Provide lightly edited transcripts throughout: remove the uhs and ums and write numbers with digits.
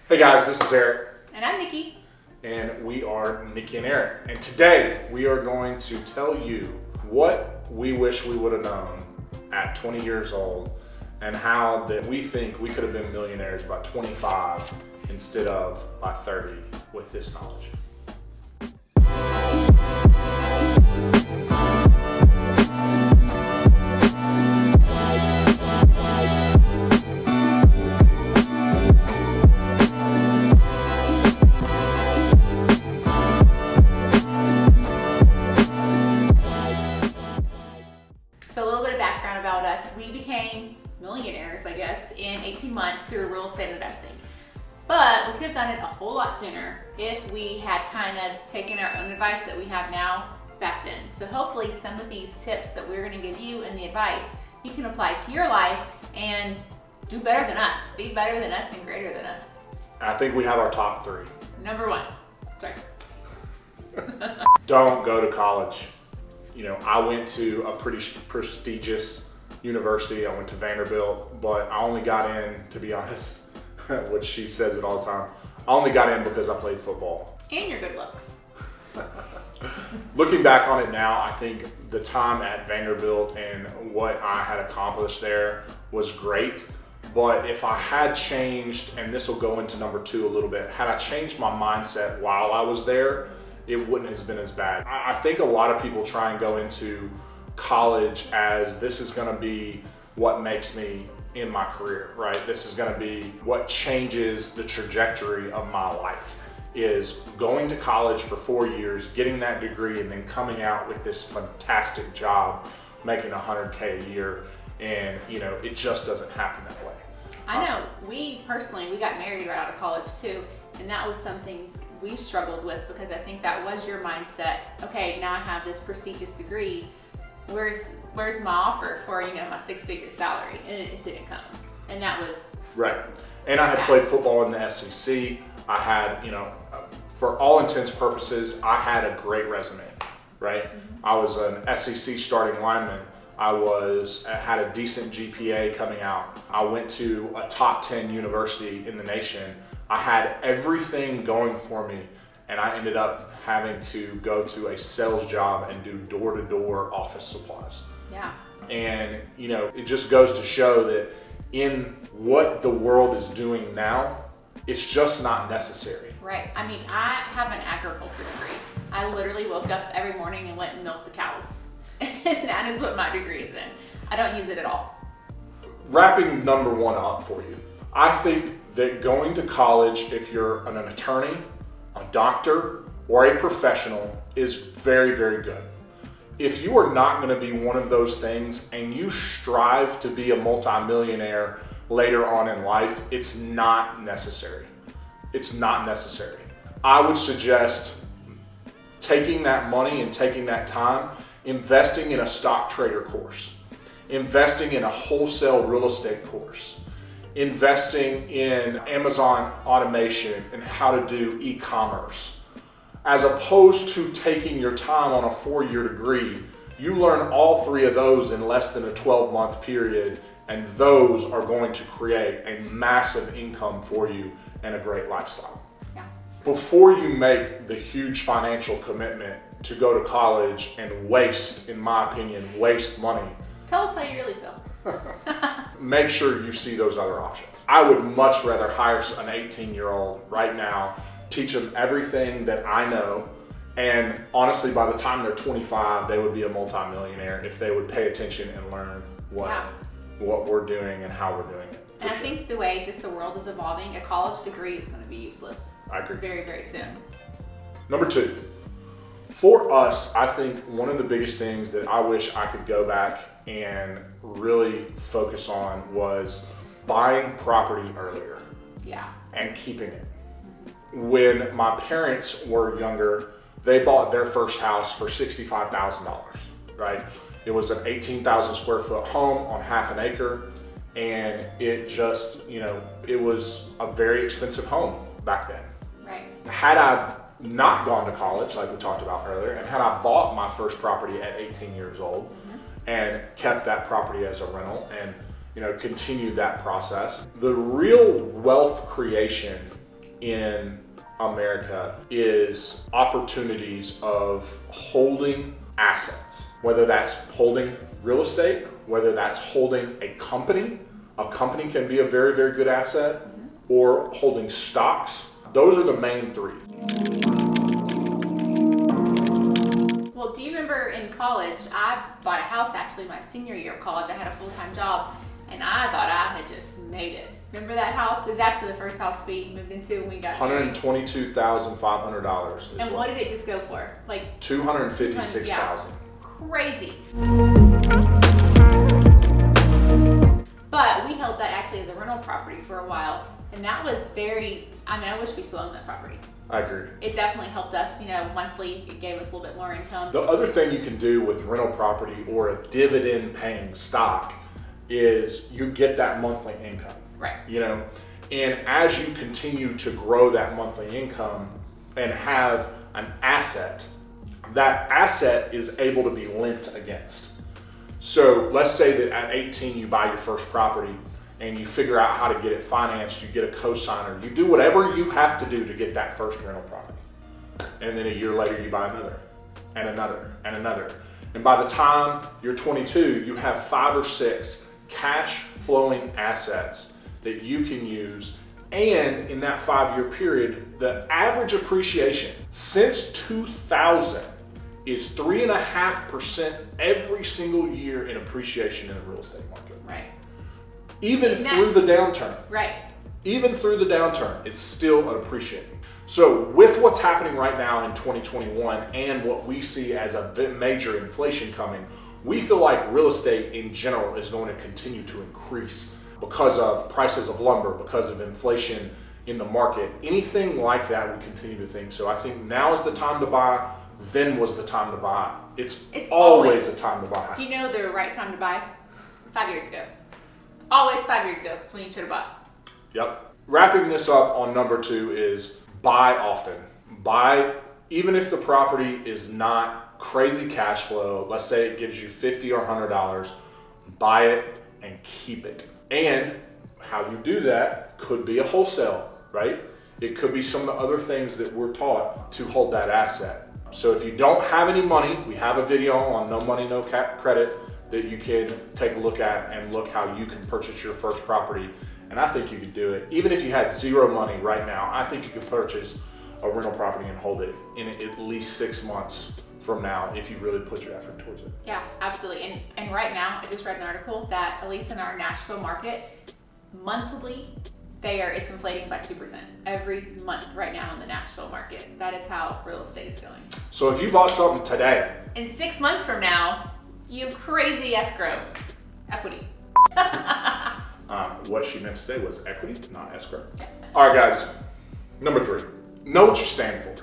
Hey guys, this is Eric. And I'm Nikki. And we are Nikki and Eric. And today we are going to tell you what we wish we would have known at 20 years old and how that we think we could have been millionaires by 25 instead of by 30 with this knowledge. So a little bit of background about us. We became millionaires, I guess, in 18 months through real estate investing. But we could have done it a whole lot sooner if we had kind of taken our own advice that we have now back then. So hopefully some of these tips that we're going to give you and the advice you can apply to your life and do better than us, be better than us and greater than us. I think we have our top three. Number one, sorry. Don't go to college. You know, I went to a pretty prestigious university. I went to Vanderbilt, but I only got in, to be honest, which she says it all the time, I only got in because I played football. And your good looks. Looking back on it now, I think the time at Vanderbilt and what I had accomplished there was great. But if I had changed, and this will go into number two a little bit, had I changed my mindset while I was there, it wouldn't have been as bad. I think a lot of people try and go into college as this is gonna be what makes me in my career, right? This is gonna be what changes the trajectory of my life, is going to college for 4 years, getting that degree, and then coming out with this fantastic job, making $100K a year, and you know, it just doesn't happen that way. I know, we personally got married right out of college too, and that was something we struggled with because I think that was your mindset. Okay, now I have this prestigious degree. Where's my offer for, you know, my 6-figure salary? And it didn't come. And that was right. And I had played football in the SEC. I had, you know, for all intents and purposes, I had a great resume, right? Mm-hmm. I was an SEC starting lineman. I had a decent GPA coming out. I went to a top 10 university in the nation. I had everything going for me, and I ended up having to go to a sales job and do door-to-door office supplies. Yeah. And you know, it just goes to show that in what the world is doing now, it's just not necessary. Right. I mean, I have an agriculture degree. I literally woke up every morning and went and milked the cows. And that is what my degree is in. I don't use it at all. Wrapping number one up for you. I think that going to college, if you're an attorney, a doctor, or a professional, is very, very good. If you are not going to be one of those things and you strive to be a multimillionaire later on in life, it's not necessary. It's not necessary. I would suggest taking that money and taking that time, investing in a stock trader course, investing in a wholesale real estate course, investing in Amazon automation and how to do e-commerce. As opposed to taking your time on a 4-year degree, you learn all three of those in less than a 12-month period, and those are going to create a massive income for you and a great lifestyle. Yeah. Before you make the huge financial commitment to go to college and waste, in my opinion, waste money, tell us how you really feel. make sure you see those other options. I would much rather hire an 18-year-old right now, teach them everything that I know, and honestly, by the time they're 25, they would be a multimillionaire if they would pay attention and learn what we're doing and how we're doing it. And I think the way just the world is evolving, a college degree is going to be useless. I agree. Very, very soon. Number two, for us, I think one of the biggest things that I wish I could go back and really focus on was buying property earlier. Yeah. And keeping it. Mm-hmm. When my parents were younger, they bought their first house for $65,000, right? It was an 18,000 square foot home on half an acre, and it just, you know, it was a very expensive home back then. Right. Had I not gone to college, like we talked about earlier, and had I bought my first property at 18 years old and kept that property as a rental and, you know, continued that process, the real wealth creation in America is opportunities of holding assets, whether that's holding real estate, whether that's holding a company. A company can be a very, very good asset, or holding stocks. Those are the main three. Well, do you remember in college, I bought a house actually my senior year of college. I had a full-time job and I thought I had just made it. Remember that house? It was actually the first house we moved into when we got married. $122,500. And what did it just go for? Like $256,000. Yeah. Crazy. But we held that actually as a rental property for a while. And that was I wish we still owned that property. I agree. It definitely helped us, monthly. It gave us a little bit more income. The other thing you can do with rental property or a dividend paying stock is you get that monthly income. Right. And as you continue to grow that monthly income and have an asset, that asset is able to be lent against. So let's say that at 18 you buy your first property and you figure out how to get it financed, you get a cosigner, you do whatever you have to do to get that first rental property. And then a year later you buy another, and another, and another. And by the time you're 22, you have 5 or 6 cash flowing assets that you can use. And in that 5-year period, the average appreciation since 2000 is 3.5% every single year in appreciation in the real estate market. Right. Even through the downturn. Right. Even through the downturn, it's still appreciating. So with what's happening right now in 2021 and what we see as a major inflation coming, we feel like real estate in general is going to continue to increase because of prices of lumber, because of inflation in the market. Anything like that, we continue to think. So I think now is the time to buy, then was the time to buy. It's always the time to buy. Do you know the right time to buy? 5 years ago. Always 5 years ago. That's when you should have bought. Yep. Wrapping this up on number 2 is buy often. Buy, even if the property is not crazy cash flow, let's say it gives you $50 or $100, buy it and keep it. And how you do that could be a wholesale, right? It could be some of the other things that we're taught to hold that asset. So if you don't have any money, we have a video on no money, no credit that you can take a look at and look how you can purchase your first property. And I think you could do it. Even if you had 0 money right now, I think you could purchase a rental property and hold it in at least 6 months from now if you really put your effort towards it. Yeah, absolutely. And right now, I just read an article that at least in our Nashville market, monthly, it's inflating by 2% every month right now in the Nashville market. That is how real estate is going. So if you bought something today, in 6 months from now, you crazy escrow equity. What she meant to say was equity, not escrow. All right, guys. Number 3, know what you stand for.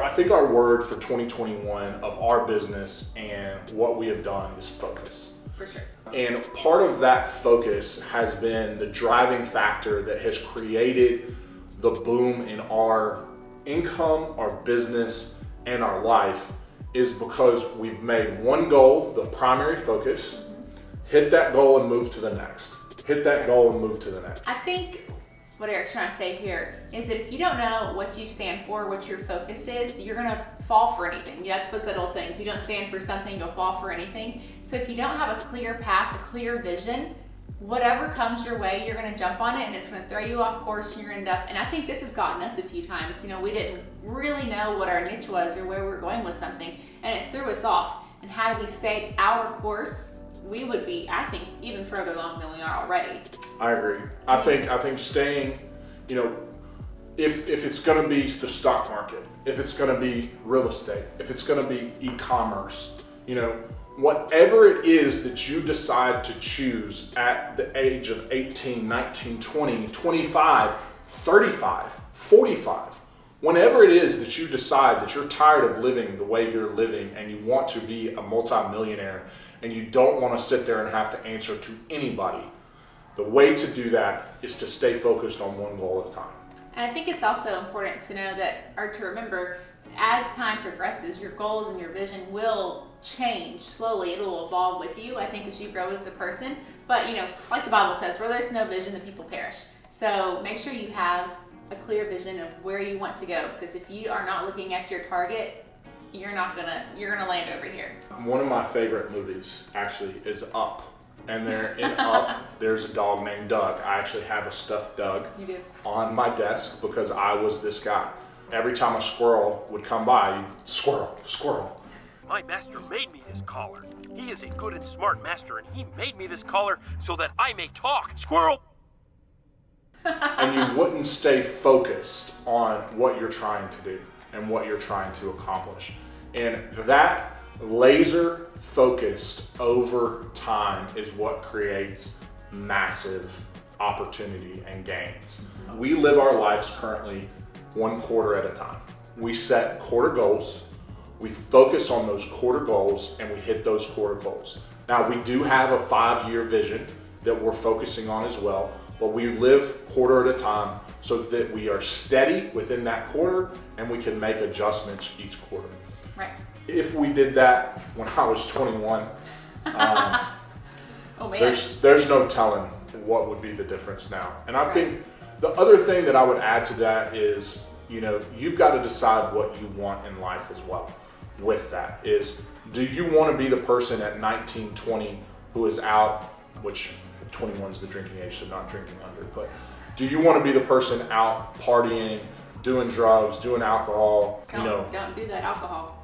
I think our word for 2021 of our business and what we have done is focus. For sure. And part of that focus has been the driving factor that has created the boom in our income, our business, and our life is because we've made one goal the primary focus, hit that goal and move to the next. Hit that goal and move to the next. I think what Eric's trying to say here is that if you don't know what you stand for, what your focus is, you're gonna fall for anything. Yeah, that's that old saying, if you don't stand for something, you'll fall for anything. So if you don't have a clear path, a clear vision, whatever comes your way, you're gonna jump on it and it's gonna throw you off course and you're gonna end up, and I think this has gotten us a few times, we didn't really know what our niche was or where we were going with something and it threw us off. And had we stayed our course, we would be, I think, even further along than we are already. I agree. I think staying, if it's going to be the stock market, if it's going to be real estate, if it's going to be e-commerce, whatever it is that you decide to choose at the age of 18, 19, 20, 25, 35, 45, whenever it is that you decide that you're tired of living the way you're living and you want to be a multi-millionaire and you don't want to sit there and have to answer to anybody, the way to do that is to stay focused on one goal at a time. And I think it's also important to know that, or to remember, as time progresses, your goals and your vision will change slowly. It will evolve with you, I think, as you grow as a person. But, like the Bible says, where there's no vision, the people perish. So make sure you have a clear vision of where you want to go, because if you are not looking at your target, you're gonna land over here. One of my favorite movies actually is Up. And there in Up, there's a dog named Doug. I actually have a stuffed Doug on my desk because I was this guy. Every time a squirrel would come by, squirrel, squirrel. My master made me this collar. He is a good and smart master, and he made me this collar so that I may talk. Squirrel! And you wouldn't stay focused on what you're trying to do and what you're trying to accomplish. And that laser focused over time is what creates massive opportunity and gains. We live our lives currently 1 quarter at a time. We set quarter goals, we focus on those quarter goals, and we hit those quarter goals. Now, we do have a 5-year vision that we're focusing on as well, but we live quarter at a time so that we are steady within that quarter and we can make adjustments each quarter. Right. If we did that when I was 21, Oh man. there's no telling what would be the difference now. And I think the other thing that I would add to that is, you've got to decide what you want in life as well. With that is, do you want to be the person at 19, 20 who is out, which 21 is the drinking age, so not drinking under, but do you want to be the person out partying, doing drugs, doing alcohol, Don't do that alcohol.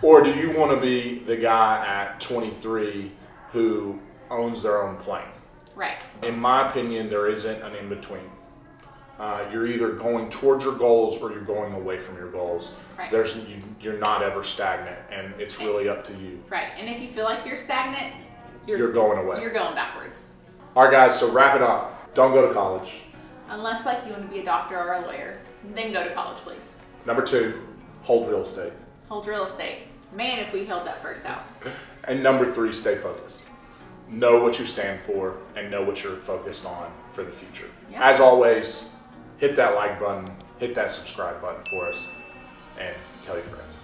Or do you want to be the guy at 23 who owns their own plane? Right. In my opinion, there isn't an in-between. You're either going towards your goals or you're going away from your goals. Right. You're not ever stagnant, and it's really up to you. Right. And if you feel like you're stagnant, You're going away. You're going backwards. All right, guys, so wrap it up. Don't go to college. Unless you want to be a doctor or a lawyer, then go to college, please. Number 2, hold real estate. Hold real estate. Man, if we held that first house. And number 3, stay focused. Know what you stand for and know what you're focused on for the future. Yep. As always, hit that like button, hit that subscribe button for us, and tell your friends.